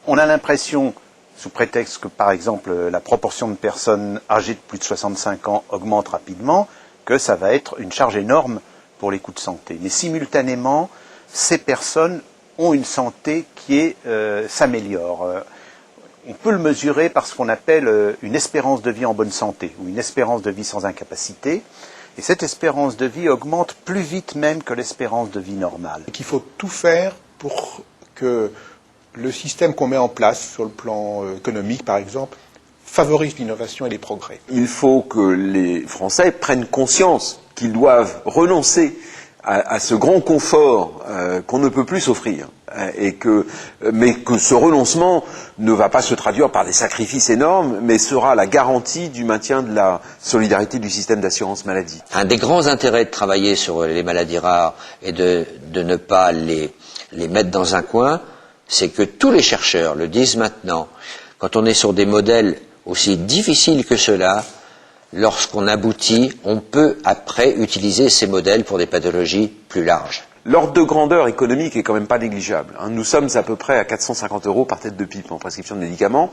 On a l'impression, sous prétexte que par exemple la proportion de personnes âgées de plus de 65 ans augmente rapidement, que ça va être une charge énorme pour les coûts de santé. Mais simultanément, ces personnes ont une santé qui s'améliore. On peut le mesurer par ce qu'on appelle une espérance de vie en bonne santé, ou une espérance de vie sans incapacité. Et cette espérance de vie augmente plus vite même que l'espérance de vie normale. Il faut tout faire pour que le système qu'on met en place, sur le plan économique par exemple, favorise l'innovation et les progrès. Il faut que les Français prennent conscience qu'ils doivent renoncer à ce grand confort qu'on ne peut plus s'offrir. Mais que ce renoncement ne va pas se traduire par des sacrifices énormes, mais sera la garantie du maintien de la solidarité du système d'assurance maladie. Un des grands intérêts de travailler sur les maladies rares et de ne pas les mettre dans un coin, c'est que tous les chercheurs le disent maintenant. Quand on est sur des modèles aussi difficiles que ceux-là, lorsqu'on aboutit, on peut après utiliser ces modèles pour des pathologies plus larges. L'ordre de grandeur économique est quand même pas négligeable. Nous sommes à peu près à 450 € par tête de pipe en prescription de médicaments.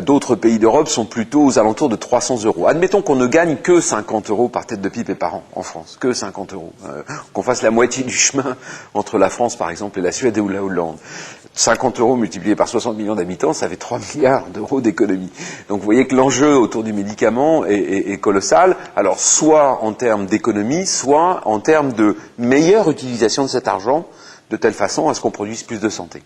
D'autres pays d'Europe sont plutôt aux alentours de 300 €. Admettons qu'on ne gagne que 50 € par tête de pipe et par an en France, que 50 €. Qu'on fasse la moitié du chemin entre la France par exemple et la Suède ou la Hollande. 50 € multipliés par 60 millions d'habitants, ça fait 3 milliards d'euros d'économie. Donc vous voyez que l'enjeu autour du médicament est colossal, alors soit en termes d'économie, soit en termes de meilleure utilisation de cet argent, de telle façon à ce qu'on produise plus de santé.